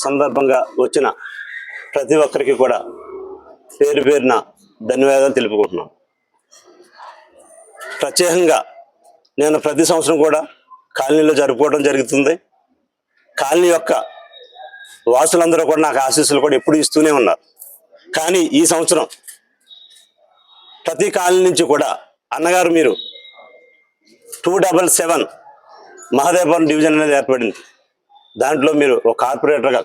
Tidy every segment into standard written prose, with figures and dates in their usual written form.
సందర్భంగా వచ్చిన ప్రతి ఒక్కరికి కూడా పేరు పేరున ధన్యవాదాలు తెలుపుకుంటున్నాను. ప్రత్యేకంగా నేను ప్రతి సంవత్సరం కూడా కాలనీలో జరుపుకోవడం జరుగుతుంది. కాలనీ యొక్క వాసులందరూ కూడా నాకు ఆశీస్సులు కూడా ఎప్పుడు ఇస్తూనే ఉన్నారు. కానీ ఈ సంవత్సరం ప్రతి కాలనీ నుంచి కూడా అన్నగారు మీరు 277 మహదేవపురం డివిజన్ అనేది ఏర్పడింది, దాంట్లో మీరు ఒక కార్పొరేటర్గా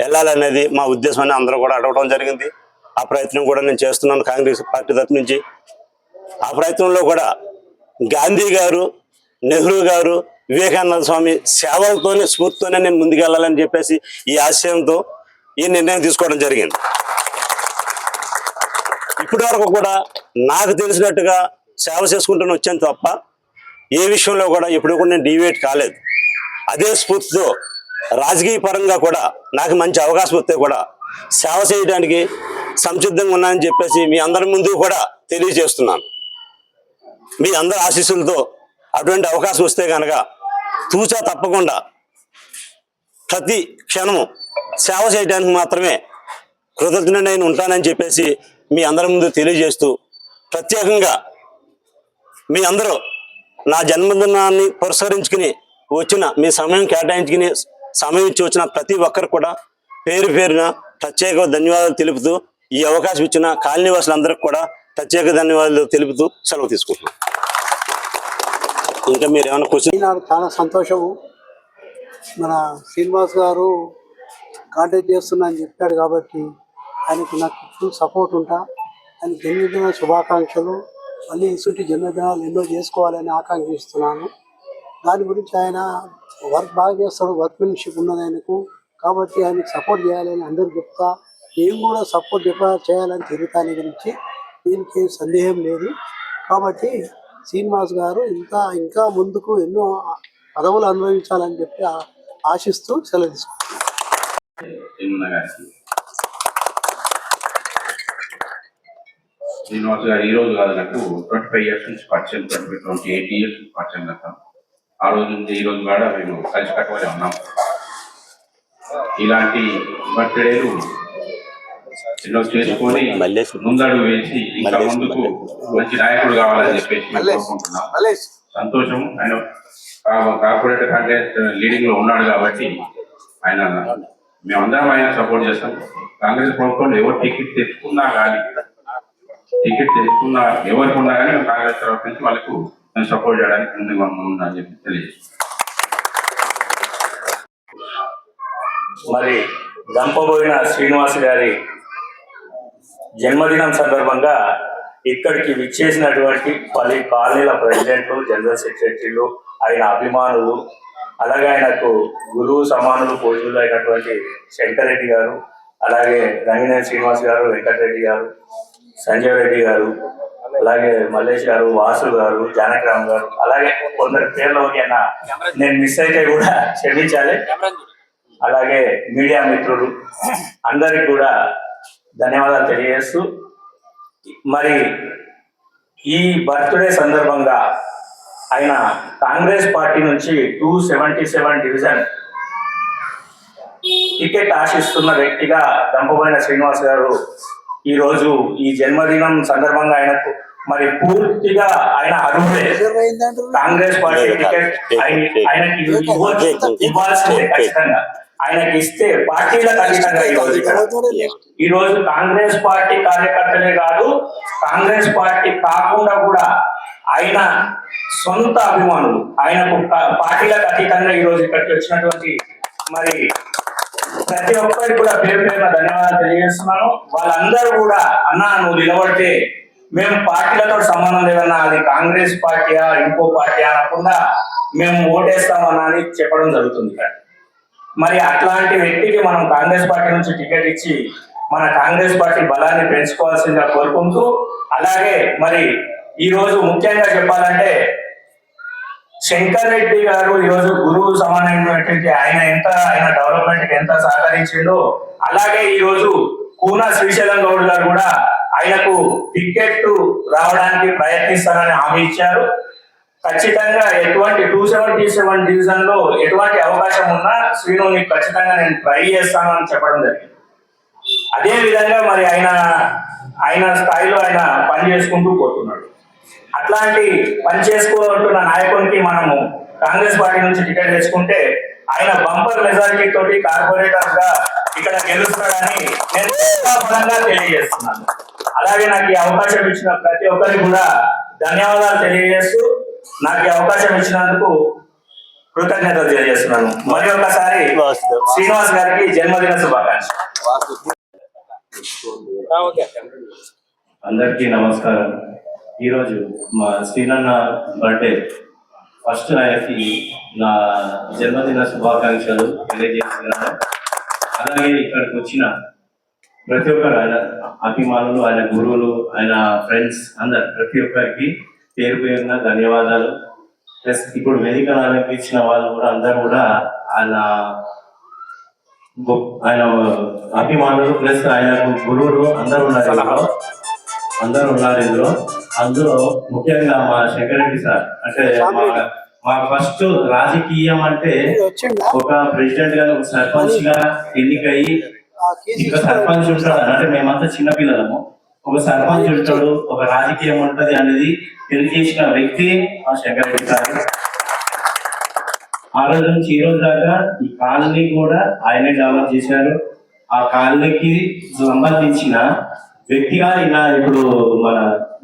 వెళ్ళాలనేది మా ఉద్దేశం అని అందరూ కూడా అడగడం జరిగింది. ఆ ప్రయత్నం కూడా నేను చేస్తున్నాను కాంగ్రెస్ పార్టీ తరఫు నుంచి. ఆ ప్రయత్నంలో కూడా గాంధీ గారు, నెహ్రూ గారు, వివేకానంద స్వామి సేవలతోనే స్ఫూర్తితోనే నేను ముందుకెళ్ళాలని చెప్పేసి ఈ ఆశయంతో ఈ నిర్ణయం తీసుకోవడం జరిగింది. ఇప్పటి వరకు కూడా నాకు తెలిసినట్టుగా సేవ చేసుకుంటూనే వచ్చాను తప్ప ఏ విషయంలో కూడా ఎప్పుడు కూడా నేను డివేట్ కాలేదు. అదే స్ఫూర్తితో రాజకీయ పరంగా కూడా నాకు మంచి అవకాశం వస్తే కూడా సేవ చేయడానికి సంసిద్ధంగా ఉన్నానని చెప్పేసి మీ అందరి ముందు కూడా తెలియజేస్తున్నాను. మీ అందరి ఆశీస్సులతో అటువంటి అవకాశం వస్తే కనుక తూచా తప్పకుండా ప్రతి క్షణము సేవ చేయడానికి మాత్రమే కృతజ్ఞుడై ఉంటానని చెప్పేసి మీ అందరి ముందు తెలియజేస్తూ, ప్రత్యేకంగా మీ అందరూ నా జన్మదినాన్ని పురస్కరించుకుని వచ్చిన మీ సమయం కేటాయించుకుని సమయం ఇచ్చి వచ్చిన ప్రతి ఒక్కరు కూడా పేరు పేరున ప్రత్యేక ధన్యవాదాలు తెలుపుతూ, ఈ అవకాశం ఇచ్చిన కాలనీ వాసులందరికీ కూడా ప్రత్యేక ధన్యవాదాలు తెలుపుతూ సెలవు తీసుకుంటున్నాను. ఇంకా మీరు ఏమైనా క్వశ్చన్? నాకు చాలా సంతోషము. మన శ్రీనివాస్ గారు కాంటాక్ట్ చేస్తున్నా అని చెప్పాడు కాబట్టి ఆయనకు నాకు ఫుల్ సపోర్ట్ ఉంటా. ఆయన జన్మదిన శుభాకాంక్షలు. మళ్ళీ ఇసుంటి జన్మదినాలు ఎన్నో చేసుకోవాలని ఆకాంక్షిస్తున్నాను. దాని గురించి ఆయన వర్క్ బాగా చేస్తాడు, వర్క్మెన్షిప్ ఉన్నది ఆయనకు, కాబట్టి ఆయనకు సపోర్ట్ చేయాలని అందరూ చెప్తా. నేను కూడా సపోర్ట్ చేయాలని తిరుగుతాని గురించి దీనికి సందేహం లేదు. కాబట్టి శ్రీనివాస్ గారు ఇంకా ముందుకు ఎన్నో పదవులు అనుభవించాలని చెప్పి ఆశిస్తూ సెలవు తీసుకుంటున్నాను. శ్రీనివాస్ గారు ఈ రోజు కాదు, నాకు 25 years నుంచి పరిచయం, 28 years పరిచయం కదా. ఆ రోజు నుంచి ఈ రోజు కూడా మేము కలిసి కట్టుబడి ఉన్నాం. ఇలాంటి బర్త్డేలు ఎన్నో చేసుకొని ముందడుగు వేసి ఇంకా ముందుకు మంచి నాయకుడు కావాలని చెప్పేసి కోరుకుంటున్నాం. సంతోషం. ఆయన కార్పొరేటర్ కాంగ్రెస్ లీడింగ్ లో ఉన్నాడు కాబట్టి ఆయన మేమందరం ఆయన సపోర్ట్ చేస్తాం. కాంగ్రెస్ ప్రభుత్వంలో ఎవరు టికెట్ తెచ్చుకున్నా కానీ ఎవరికి ఉన్నా కానీ కాంగ్రెస్ తరఫు నుంచి వాళ్ళకు సపోర్ట్ చేయడానికి ముందుగా ఉందని చెప్పి తెలియజేస్తాం. మరి దంపబోయిన శ్రీనివాస్ గారి జన్మదినం సందర్భంగా ఇక్కడికి విచ్చేసినటువంటి పలు కాలనీల ప్రెసిడెంట్లు, జనరల్ సెక్రటరీలు, ఆయన అభిమానులు, అలాగే ఆయనకు గురువు సమానులు, పూజలు అయినటువంటి శంకర్ రెడ్డి గారు, అలాగే రంగినేని శ్రీనివాస్ గారు, వెంకటరెడ్డి గారు, సంజయ్ రెడ్డి గారు, అలాగే మల్లేష్ గారు, వాసు గారు, జానకిరామ్ గారు, అలాగే కొందరు పేర్లు ఓకేనా నేను మిస్ అయితే కూడా క్షమించాలి. అలాగే మీడియా మిత్రులు అందరికి కూడా ధన్యవాదాలు తెలియజేస్తూ, మరి ఈ బర్త్డే సందర్భంగా ఆయన కాంగ్రెస్ పార్టీ నుంచి 277 డివిజన్ టికెట్ ఆశిస్తున్న వ్యక్తిగా దంపబోయిన శ్రీనివాస్ గారు ఈరోజు ఈ జన్మదినం సందర్భంగా ఆయనకు మరి పూర్తిగా ఆయన అర్హులే. కాంగ్రెస్ పార్టీ టికెట్ ఆయనకి ఇవ్వాల్సిందే ఖచ్చితంగా. ఆయనకి ఇస్తే పార్టీలకు అతీతంగా ఈరోజు కాంగ్రెస్ పార్టీ కార్యకర్తలే కాదు, కాంగ్రెస్ పార్టీ కాకుండా కూడా ఆయన సొంత అభిమానులు, ఆయనకు పార్టీలకు అతీతంగా ఈరోజు ఇక్కడికి వచ్చినటువంటి మరి ప్రతి ఒక్కరికి కూడా పేరు పేరున ధన్యవాదాలు తెలియజేస్తున్నాను. వాళ్ళందరూ కూడా అన్నా నువ్వు నిలబడితే మేము పార్టీలతో సంబంధం లేదన్నా, అది కాంగ్రెస్ పార్టీయా ఇంకో పార్టీ అనకుండా మేము ఓటేస్తామన్నా అని చెప్పడం జరుగుతుంది. మరి అట్లాంటి వ్యక్తికి మనం కాంగ్రెస్ పార్టీ నుంచి టికెట్ ఇచ్చి మన కాంగ్రెస్ పార్టీ బలాన్ని పెంచుకోవాల్సిందిగా కోరుకుంటూ, అలాగే మరి ఈ రోజు ముఖ్యంగా చెప్పాలంటే శంకర్ రెడ్డి గారు ఈరోజు గురువు సమానమైనటువంటి ఆయన డెవలప్మెంట్ కి ఎంత సహకరించిందో, అలాగే ఈ రోజు కూన శ్రీశైలం గౌడ్ గారు కూడా ఆయనకు టికెట్ రావడానికి ప్రయత్నిస్తారని హామీ ఇచ్చారు. ఖచ్చితంగా ఎటువంటి 277 డివిజన్ లో ఎటువంటి అవకాశం ఉన్నా శ్రీను నీకు ఖచ్చితంగా నేను ట్రై చేస్తాను అని చెప్పడం జరిగింది. అదే విధంగా మరి ఆయన స్థాయిలో ఆయన పని చేసుకుంటూ పోతున్నాడు. అట్లాంటి పని చేసుకుంటున్న నాయకునికి మనము కాంగ్రెస్ పార్టీ నుంచి టికెట్ తెచ్చుకుంటే ఆయన బంపర్ మెజారిటీ తోటి కార్పొరేటర్ గా ఇక్కడ గెలుస్తాడని నేను పరంగా తెలియజేస్తున్నాను. అలాగే నాకు ఈ అవకాశం ఇచ్చిన ప్రతి ఒక్కరికి కూడా ధన్యవాదాలు తెలియజేస్తూ నాకు ఈ అవకాశం ఇచ్చినందుకు కృతజ్ఞతలు తెలియజేస్తున్నాను. మరి ఒకసారి శ్రీనివాస్ గారికి జన్మదిన శుభాకాంక్షలు. అందరికీ నమస్కారం. ఈరోజు మా శ్రీనన్న బర్త్డే. ఫస్ట్ ఆయనకి నా జన్మదిన శుభాకాంక్షలు తెలియజేస్తున్నాను. అలాగే ఇక్కడికి వచ్చిన ప్రతి ఒక్కరు, ఆయన అభిమానులు, ఆయన గురువులు, ఆయన ఫ్రెండ్స్ అందరు ప్రతి ఒక్కరికి పేరు పేరున ధన్యవాదాలు. ప్లస్ ఇప్పుడు వేదిక అనిపించిన వాళ్ళు కూడా అందరూ కూడా ఆయన అభిమానులు ప్లస్ ఆయన గురువులు అందరూ ఉన్నారు ఇందులో. అందులో ముఖ్యంగా మా శంకరెడ్డి సార్ అంటే మా ఫస్ట్ రాజకీయం అంటే ఒక ప్రెసిడెంట్ గా ఒక సర్పంచ్ గా ఎన్నికయ్యి ఇంకా సర్పంచ్ ఉంటాడు అంటే మేమంతా చిన్నపిల్లలము. ఒక సర్పంచ్ ఉంటాడు, ఒక రాజకీయం ఉంటది అనేది తెలియజేసిన వ్యక్తి మా శంకరెడ్డి సార్. ఆ రోజు నుంచి ఈ రోజు దాకా ఈ కాలనీ కూడా ఆయనే డెవలప్ చేశారు. ఆ కాలనీకి సంబంధించిన వ్యక్తిగా ఇలా ఇప్పుడు మన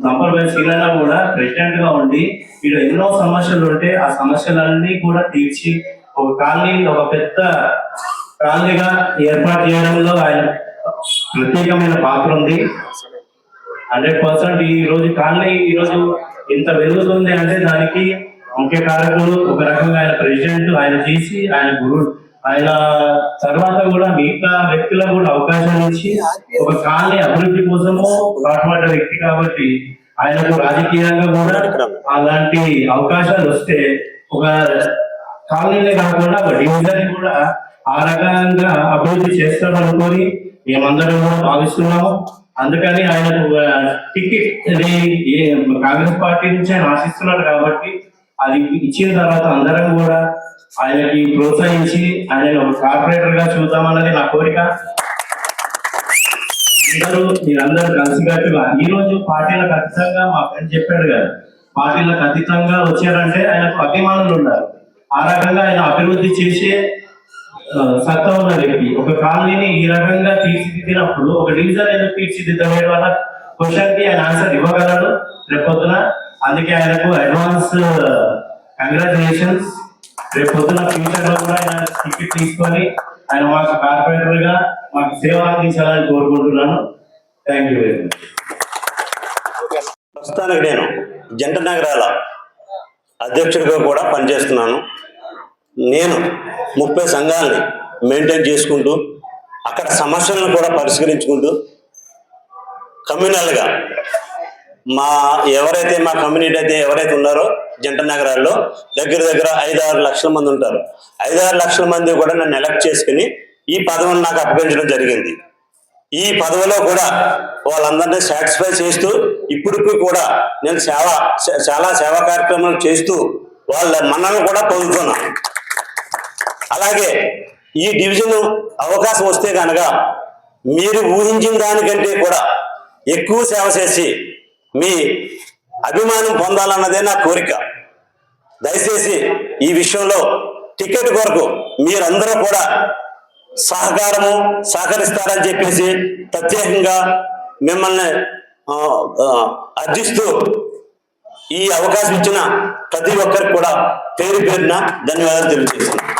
నంబర్ 1 శ్రీలన్న కూడా ప్రెసిడెంట్ గా ఉండి ఇక్కడ ఎన్నో సమస్యలు ఉంటే ఆ సమస్యలన్నీ కూడా తీర్చి ఒక కాలనీ ఒక పెద్ద కాలనీగా ఏర్పాటు చేయడంలో ఆయన ప్రత్యేకమైన పాత్ర ఉంది. 100% ఈ రోజు కాలనీ ఈ రోజు ఇంత వెలుగుతుంది అంటే దానికి ముఖ్య కారకులు ఒక రకంగా ఆయన ప్రెసిడెంట్, ఆయన చేసి ఆయన గురువు, ఆయన తర్వాత కూడా మిగతా వ్యక్తులకు కూడా అవకాశం ఇచ్చి ఒక కాలనీ అభివృద్ధి కోసము పాటుపడ్డ వ్యక్తి కాబట్టి ఆయనకు రాజకీయంగా కూడా అలాంటి అవకాశాలు వస్తే ఒక కాలనీలే కాకుండా ఒక డివిజన్ కూడా ఆ రకంగా అభివృద్ధి చేస్తామనుకొని మేమందరం కూడా భావిస్తున్నాము. అందుకని ఆయనకు టికెట్ కాంగ్రెస్ పార్టీ నుంచి ఆయన ఆశిస్తున్నాడు కాబట్టి అది ఇచ్చిన తర్వాత అందరం కూడా ఆయనకి ప్రోత్సహించి ఆయన ఒక కార్పొరేటర్ గా చూద్దామన్నది నా కోరిక. మీరందరూ కలిసికట్టుగా ఈ రోజు పార్టీలకు అతీతంగా మా ఫ్రెండ్ చెప్పాడు కదా, పార్టీలకు అతీతంగా వచ్చారంటే ఆయనకు అభిమానులు ఉన్నారు. ఆ రకంగా ఆయన అభివృద్ధి చేసే సత్తా ఉన్న వ్యక్తి. ఒక కాలనీని ఈ రకంగా తీర్చిదిద్దినప్పుడు ఒక డివిజన్ ఎందుకు తీర్చిదిద్దలేదు అన్న క్వశ్చన్ కి ఆయన ఆన్సర్ ఇవ్వగలడు రేపొద్దున. అందుకే ఆయనకు అడ్వాన్స్ కంగ్రాచులేషన్స్. రేపొద్దున ఫ్యూచర్ లో కూడా ఆయన టికెట్ తీసుకొని ఆయన మాకు కార్పొరేటర్ గా మాకు సేవ అందించాలని కోరుకుంటున్నాను. Thank you very much. ప్రస్తుతానికి నేను జంట నగరాల అధ్యక్షుడిగా కూడా పనిచేస్తున్నాను. నేను 30 సంఘాలని మెయింటైన్ చేసుకుంటూ అక్కడ సమస్యలను కూడా పరిష్కరించుకుంటూ కమ్యూనల్గా మా కమ్యూనిటీ అయితే ఎవరైతే ఉన్నారో జంట నగరాల్లో దగ్గర 5-6 లక్షల మంది ఉంటారు. 5-6 లక్షల మంది కూడా నన్ను ఎలక్ట్ చేసుకుని ఈ పదవిని నాకు అప్పగించడం జరిగింది. ఈ పదవిలో కూడా వాళ్ళందరినీ సాటిస్ఫై చేస్తూ ఇప్పటికీ కూడా నేను చాలా సేవా కార్యక్రమాలు చేస్తూ వాళ్ళ మన్నలను కూడా పొందుతున్నాను. అలాగే ఈ డివిజన్ అవకాశం వస్తే కనుక మీరు ఊహించిన దానికంటే కూడా ఎక్కువ సేవ చేసి మీ అభిమానం పొందాలన్నదే నా కోరిక. దయచేసి ఈ విషయంలో టికెట్ కొరకు మీరందరూ కూడా సహకరిస్తారని చెప్పేసి ప్రత్యేకంగా మిమ్మల్ని అర్జిస్తూ ఈ అవకాశం ఇచ్చిన ప్రతి ఒక్కరికి కూడా పేరు పేరున ధన్యవాదాలు తెలియజేస్తున్నాను.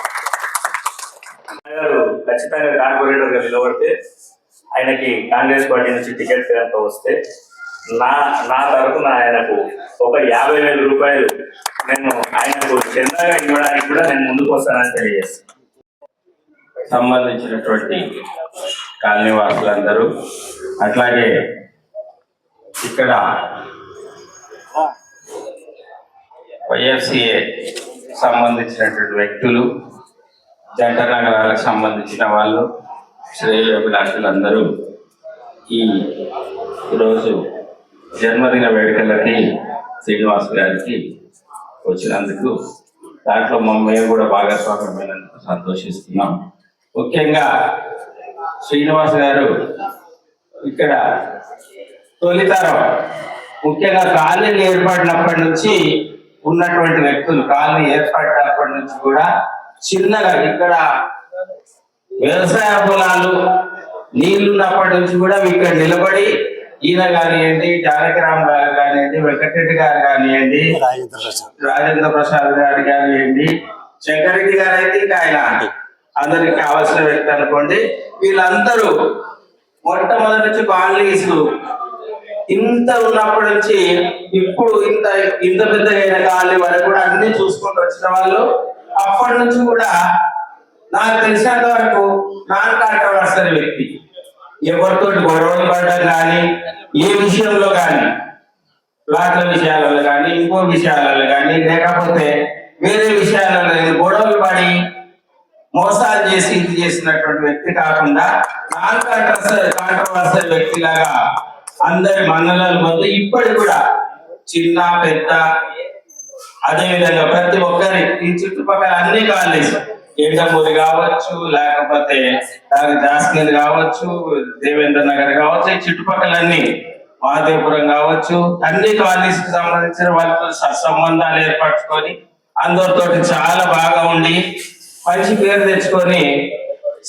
ఖచ్చితంగా కార్పొరేటర్ గా నిలబడితే ఆయనకి కాంగ్రెస్ పార్టీ నుంచి టికెట్ కనుక వస్తే నా తరఫున ఆయనకు ఒక 50,000 రూపాయలు నేను ఆయనకు చందాగా ఇవ్వడానికి కూడా నేను ముందుకు వస్తానని తెలియజేస్తాను. సంబంధించినటువంటి కాలనీ వాసులందరూ అట్లాగే ఇక్కడ వైఎఫ్సిఏ సంబంధించినటువంటి వ్యక్తులు, జంట నగరాలకు సంబంధించిన వాళ్ళు, శ్రేయోభిలాషులందరూ ఈరోజు జన్మదిన వేడుకలకి శ్రీనివాస్ గారికి వచ్చినందుకు దాంట్లో మేము కూడా భాగస్వామ్యమైనందుకు సంతోషిస్తున్నాం. ముఖ్యంగా శ్రీనివాస్ గారు ఇక్కడ తొలితరం ముఖ్యంగా కాలనీలు ఏర్పడినప్పటి నుంచి ఉన్నటువంటి వ్యక్తులు, కాలనీ ఏర్పడినప్పటి నుంచి కూడా చిన్నగా ఇక్కడ వ్యవసాయ పొలాలు నీళ్లున్నప్పటి నుంచి కూడా ఇక్కడ నిలబడి ఈయన కానివ్వండి, జానకిరామ్ గారు కానివ్వండి, వెంకటరెడ్డి గారు కానివ్వండి, రాజేంద్ర ప్రసాద్ గారు కానివ్వండి, శంకరెడ్డి గారు అయితే ఇంకా ఆయన అందరికి కావాల్సిన వ్యక్తి అనుకోండి. వీళ్ళందరూ మొట్టమొదటి నుంచి కాలనీస్ ఇంత ఉన్నప్పటి నుంచి ఇప్పుడు ఇంత పెద్దగా అయిన కాలనీ వరకు కూడా అన్ని చూసుకుంటూ వచ్చిన వాళ్ళు. అప్పటి నుంచి కూడా నాకు తెలిసినంత వరకు నాన్ కాంట్రవర్సల్ వ్యక్తి, ఎవరితో గొడవలు పడడం కానీ, ఏ విషయంలో కానీ, ప్లాట్ల విషయాలలో కానీ, ఇంకో విషయాలలో కానీ, లేకపోతే వేరే విషయాలలో గొడవలు పడి మోసాలు చేసి ఇది చేసినటువంటి వ్యక్తి కాకుండా నాన్ కాంట్రవర్సల్ వ్యక్తిలాగా అందరి మన్ననలు పొంది ఇప్పటి కూడా చిన్న పెద్ద అదే విధంగా ప్రతి ఒక్కరి ఈ చుట్టుపక్కల అన్ని కాలేజ్ ఎండమూరి కావచ్చు, లేకపోతే జాస్కేల్ కావచ్చు, దేవేంద్ర నగర్ కావచ్చు, ఈ చుట్టుపక్కలన్నీ మహాదేవపురం కావచ్చు, అన్ని కాలేజ్ కి సంబంధించిన వాళ్ళతో సత్సంబంధాలు ఏర్పరచుకొని అందరితో చాలా బాగా ఉండి మంచి పేరు తెచ్చుకొని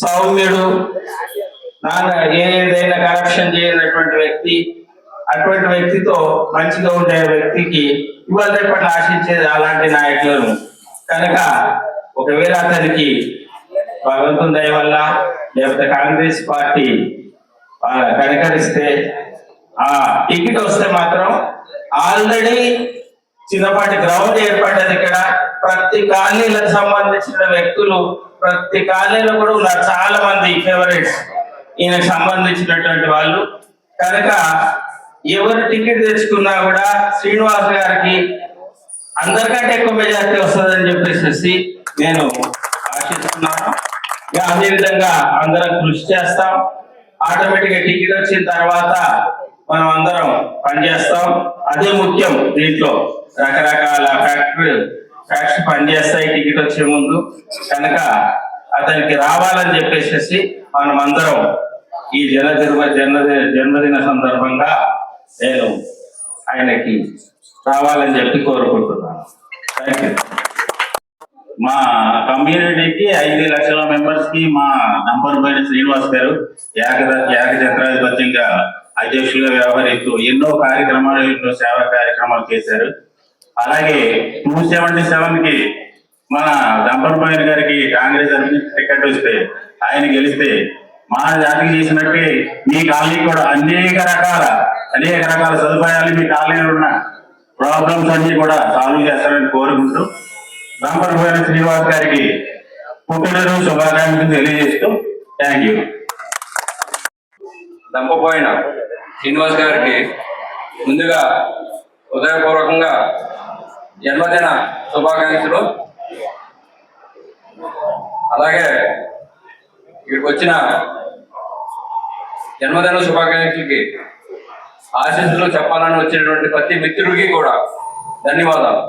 సౌమ్యుడు, ఏదైనా కరప్షన్ చేయనటువంటి వ్యక్తి, అటువంటి వ్యక్తితో మంచిగా ఉండే వ్యక్తికి ఇవాళ రేపటి ఆశించేది అలాంటి నాయకులను. కనుక ఒకవేళ అతనికి భగవంతుని దయ వల్ల లేకపోతే కాంగ్రెస్ పార్టీ కనికరిస్తే ఆ టికెట్ వస్తే మాత్రం ఆల్రెడీ చిన్నపాటి గ్రౌండ్ ఏర్పడ్డది ఇక్కడ. ప్రతి కాలనీలకు సంబంధించిన వ్యక్తులు ప్రతి కాలనీలో కూడా ఉన్నారు, చాలా మంది ఫేవరెట్స్ ఈయనకు సంబంధించినటువంటి వాళ్ళు. కనుక ఎవరు టికెట్ తెచ్చుకున్నా కూడా శ్రీనివాస్ గారికి అందరికంటే ఎక్కువ మెజార్టీ వస్తుందని చెప్పేసి నేను ఆశిస్తున్నాను. అదేవిధంగా అందరం కృషి చేస్తాం. ఆటోమేటిక్ గా టికెట్ వచ్చిన తర్వాత మనం అందరం పనిచేస్తాం. అదే ముఖ్యం. దీంట్లో రకరకాల ఫ్యాక్టరీ పనిచేస్తాయి టికెట్ వచ్చే ముందు. కనుక అతనికి రావాలని చెప్పేసి మనం అందరం ఈ జన్మదిన సందర్భంగా నేను ఆయనకి రావాలని చెప్పి కోరుకుంటున్నాను. Thank you. మా కమ్యూనిటీకి 5 లక్షల మెంబర్స్ కి మా నంబర్పైన శ్రీనివాస్ గారు ఏకఛత్రాధిపత్యంగా అధ్యక్షులుగా వ్యవహరిస్తూ ఎన్నో కార్యక్రమాలు, ఎన్నో సేవా కార్యక్రమాలు చేశారు. అలాగే 277 కి మన దంపర్పైన గారికి కాంగ్రెస్ టికెట్ వస్తే ఆయన గెలిస్తే మా జాతికి చేసినట్టే మీ కాలనీ కూడా అనేక రకాల సదుపాయాలు మీ కాలనీలో ఉన్న ప్రాబ్లమ్స్ అన్ని కూడా సాల్వ్ చేస్తారని కోరుకుంటూ దంపర్పైన శ్రీనివాస్ గారికి పుట్టినరోజు శుభాకాంక్షలు తెలియజేస్తూ థ్యాంక్ యూ. దంపపోయిన శ్రీనివాస్ గారికి ముందుగా హృదయపూర్వకంగా జన్మదిన శుభాకాంక్షలు. అలాగే ఇక్కడికి వచ్చిన జన్మదిన శుభాకాంక్షలకి ఆశీస్సులు చెప్పాలని వచ్చినటువంటి ప్రతి మిత్రుడికి కూడా ధన్యవాదాలు.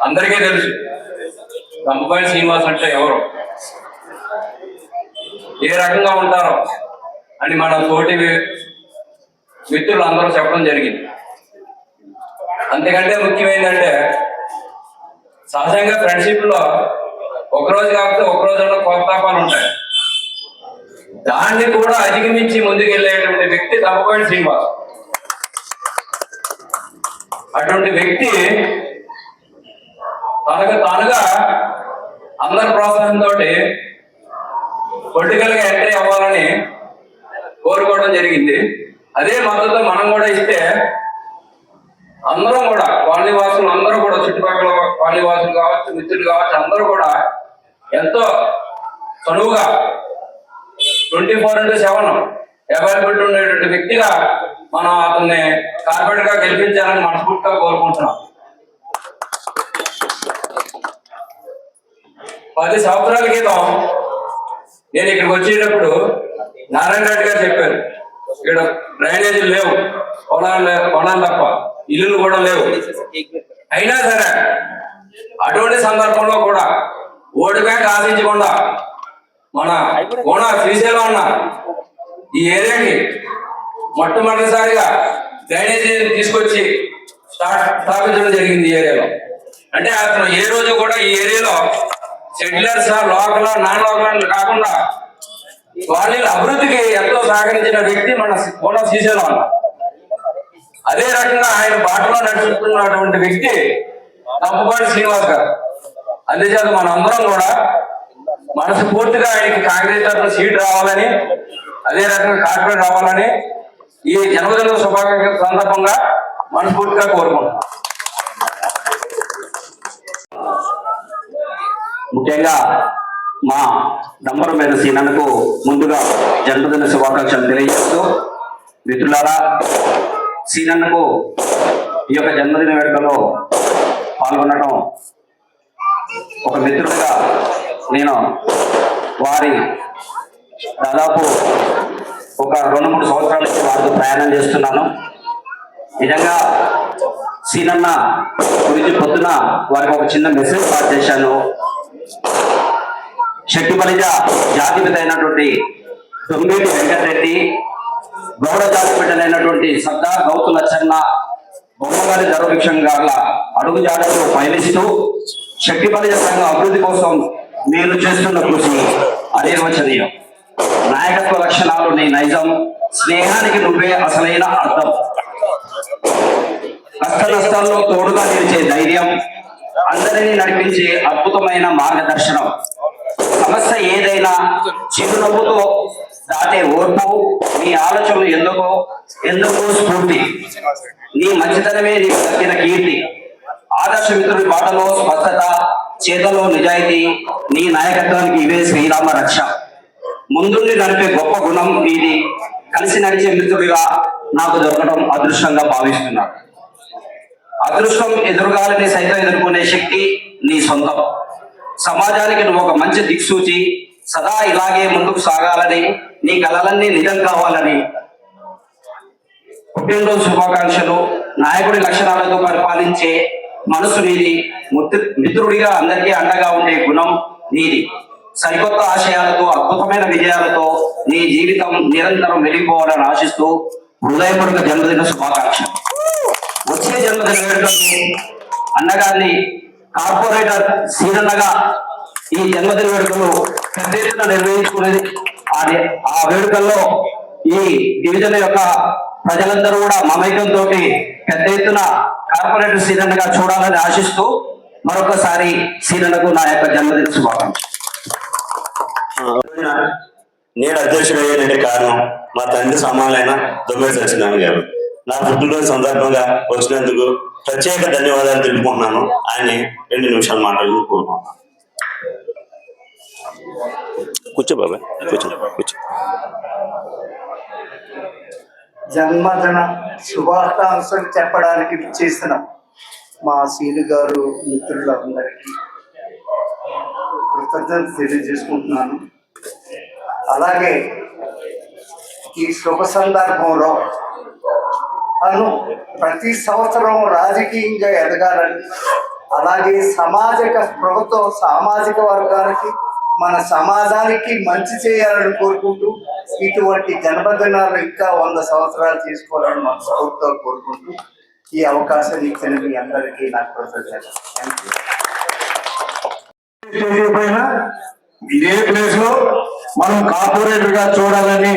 అందరికీ తెలుసు దంపపోయిన శ్రీనివాస్ అంటే ఎవరు, ఏ రకంగా ఉంటారో అని మన తోటి మిత్రులు అందరూ చెప్పడం జరిగింది. అంతకంటే ముఖ్యమైందంటే సహజంగా ఫ్రెండ్షిప్ లో ఒకరోజు కాకపోతే ఒకరోజు కోపతాపాలు ఉంటాయి. దాన్ని కూడా అధిగమించి ముందుకెళ్ళేటువంటి వ్యక్తి దంపపోయిన శ్రీనివాస్. అటువంటి వ్యక్తి తనకు తానుగా అందరి ప్రోత్సాహంతో పొలిటికల్ గా ఎంట్రీ అవ్వాలని కోరుకోవడం జరిగింది. అదే మద్దతు మనం కూడా ఇస్తే అందరం కూడా కాలనీ వాసులు అందరూ కూడా చుట్టుపక్కల కాలనీ వాసులు కావచ్చు, మిత్రులు కావచ్చు, అందరూ కూడా ఎంతో చనువుగా 24/7 అవైలబిలిటీ ఉండేటువంటి వ్యక్తిగా మనం అతన్ని కార్పొరేట్ గా గెలిపించాలని మనస్ఫూర్తిగా కోరుకుంటున్నాం. 10 సంవత్సరాల క్రితం నేను ఇక్కడికి వచ్చేటప్పుడు నారాయణ రెడ్డి గారు చెప్పారు, ఇక్కడ డ్రైనేజీలు లేవు, పొలాలు తప్ప ఇల్లులు కూడా లేవు. అయినా సరే అటువంటి సందర్భంలో కూడా ఓటు బ్యాంక్ ఆశించకుండా మన కోన శ్రీశైలం అన్న ఈ ఏరియాకి మొట్టమొదటిసారిగా డ్రైనేజీ తీసుకొచ్చి స్థాపించడం జరిగింది ఈ ఏరియాలో. అంటే అతను ఏ రోజు కూడా ఈ ఏరియాలో సెటిలర్స్ లోకల్ నాన్ లోకల్ కాకుండా వాళ్ళ అభివృద్ధికి ఎంతో సహకరించిన వ్యక్తి మన కోన శ్రీశైలం అన్న. అదే రకంగా ఆయన బాటలో నడుచుకున్నటువంటి వ్యక్తి దంపపాటి శ్రీనివాస్ గారు. అందుచేత మన అందరం కూడా మనస్ఫూర్తిగా ఆయనకి కాంగ్రెస్ తరఫున సీట్ రావాలని, అదే రకంగా కార్పొరేట్ రావాలని ఈ జన్మదిన శుభాకాంక్షల సందర్భంగా మనస్ఫూర్తిగా కోరుకుంటున్నాం. ముఖ్యంగా మా దంపరమైన సీనన్నకు ముందుగా జన్మదిన శుభాకాంక్షలు తెలియజేస్తూ, మిత్రులారా, సీనన్నకు ఈ యొక్క జన్మదిన వేడుకలో పాల్గొనడం ఒక మిత్రుడిగా నేను వారి దాదాపు ఒక 2-3 సంవత్సరాల నుంచి వారితో ప్రయాణం చేస్తున్నాను. నిజంగా సీనన్న గురించి పొద్దున వారికి ఒక చిన్న మెసేజ్ పాస్ చేశాను. శక్తి బలిజ జాతిపిత అయినటువంటి తొమ్మిది వెంకటరెడ్డి, గౌడ జాతి బిడ్డలైనటువంటి సర్దార్ గౌతు లచ్చన్న, బొమ్మగారి ధర్మభిక్షం గార్ల అడుగు జాడలు పయనిస్తూ శక్తి బలిజ సంఘం అభివృద్ధి కోసం మీరు చేస్తున్న కృషి అనిర్వచనీయం. నాయకత్వ లక్షణాలు నీ నైజం, స్నేహానికి నువ్వే అసలైన అర్థం, కష్ట నష్టాల్లో తోడుగా నిలిచే ధైర్యం, అందరినీ నడిపించే అద్భుతమైన మార్గదర్శనం, సమస్య ఏదైనా చిరునవ్వుతో దాటే ఓర్పు, నీ ఆలోచనలు ఎందుకో స్ఫూర్తి, నీ మంచితనమే నీకు దక్కిన కీర్తి, ఆదర్శ మిత్రుడి బాటలో స్పష్టత, చేతలో నిజాయితీ, నీ నాయకత్వానికి ఇవే శ్రీరామ రక్ష. ముందుండి నడిపే గొప్ప గుణం నీది, కలిసి నడిచే మిత్రుడిగా నాకు దొరకడం అదృష్టంగా భావిస్తున్నాను. అదృష్టం ఎదురుగాలని సైతం ఎదుర్కొనే శక్తి నీ సొంతం. సమాజానికి నువ్వు ఒక మంచి దిక్సూచి, సదా ఇలాగే ముందుకు సాగాలని, నీ కలలన్నీ నిజం కావాలని. పుట్టినరోజు శుభాకాంక్షలు. నాయకుడి లక్షణాలతో పరిపాలించే మనసు నీది, మిత్రుడిగా అందరికీ అండగా ఉండే గుణం నీది. సరికొత్త ఆశయాలతో, అద్భుతమైన విజయాలతో నీ జీవితం నిరంతరం వెలిగిపోవాలని ఆశిస్తూ హృదయపూర్వక జన్మదిన శుభాకాంక్షలు. వచ్చే జన్మదిన వేడుకలు అన్నగారిని కార్పొరేటర్ సీనన్నగా ఈ జన్మదిన వేడుకలు పెద్ద ఎత్తున నిర్వహించుకునేది. ఆ వేడుకల్లో ఈ డివిజన్ యొక్క ప్రజలందరూ కూడా మమైకంతో పెద్ద ఎత్తున కార్పొరేటర్ సీనన్నగా చూడాలని ఆశిస్తూ మరొకసారి సీనన్నకు నా యొక్క జన్మదిన శుభాకాంక్షలు. నేను అధ్యక్షుడయ్యానంటే కారణం మా తండ్రి సమానమైన దొమ్మేటి సత్యనారాయణ గారు. నా పుట్టినరోజు సందర్భంగా వచ్చినందుకు ప్రత్యేక ధన్యవాదాలు తెలుపుకుంటున్నాను. ఆయన్ని 2 నిమిషాలు మాట్లాడి కోరుకుంటున్నాను. కూర్చో బాబాయ్, కూర్చో. జన్మదిన శుభాకాంక్షలు చెప్పడానికి విచ్చేసిన మా సీను గారు మిత్రులందరికీ కృతజ్ఞతలు తెలియజేసుకుంటున్నాను. అలాగే ఈ శుభ సందర్భంలో తను ప్రతి సంవత్సరం రాజకీయంగా ఎదగాలని, అలాగే ప్రభుత్వం సామాజిక వర్గాలకి, మన సమాజానికి మంచి చేయాలని కోరుకుంటూ ఇటువంటి జన్మదినాలు ఇంకా 100 సంవత్సరాలు తీసుకోవాలని మనస్ఫూర్తిగా కోరుకుంటూ ఈ అవకాశాన్ని ఇచ్చిన మీ అందరికీ నాకు కృతజ్ఞతలు. ఇదే ప్లేస్ లో మనం కార్పొరేటర్ గా చూడాలని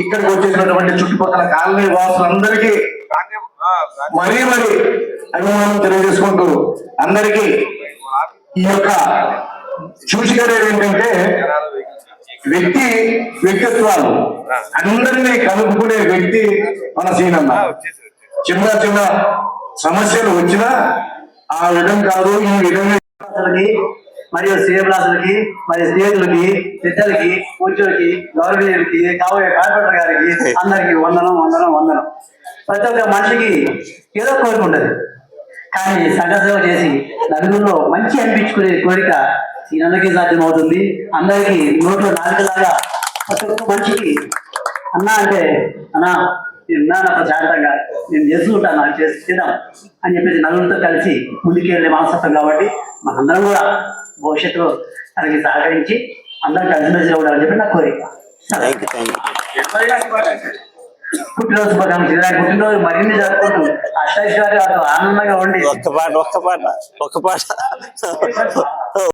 ఇక్కడికి వచ్చేసినటువంటి చుట్టుపక్కల కాలనీ వాసులందరికీ మరీ అభిమానం తెలియజేసుకుంటూ అందరికీ ఈ యొక్క చూసిగడేది ఏంటంటే వ్యక్తిత్వాలు అందరినీ కలుపుకునే వ్యక్తి మన సీనన్న. చిన్న సమస్యలు వచ్చినా ఆ విధంగా కాదు, ఈ విధంగా మరియు శ్రీనివాసులకి, మరియు స్నేహితులకి, పెద్దలకి, పూజలకి, గౌరవీయులకి, కాబోయే కార్పొరేటర్ గారికి అందరికి వందనం. ప్రతి ఒక్క మనిషికి ఏదో కోరిక ఉంటుంది, కానీ సంఘసేవ చేసి నలుగురిలో మంచి అనిపించుకునే కోరిక సీనన్నకి సాధ్యమవుతుంది. అందరికీ నోట్లో నాలుకలాగా ప్రతి ఒక్క మనిషికి అన్న అంటే అన్న నేను ఉన్నాను ప్రశాంతంగా, నేను చేసుకుంటాను, నాకు చేద్దాం అని చెప్పేసి నలుగురితో కలిసి ముందుకు వెళ్ళే మనస్తత్వం కాబట్టి మనందరం కూడా భవిష్యత్తులో తనకి సహకరించి అందరం కలిసిమెలిసి ఉండాలని చెప్పి నా కోరిక. పుట్టినరోజు శుభాకాంక్షలు. పుట్టినరోజు మరిన్ని జరుపుకుంటూ అష్టైశ్వర్యాలు ఆనందంగా ఉండి ఒక్క పాట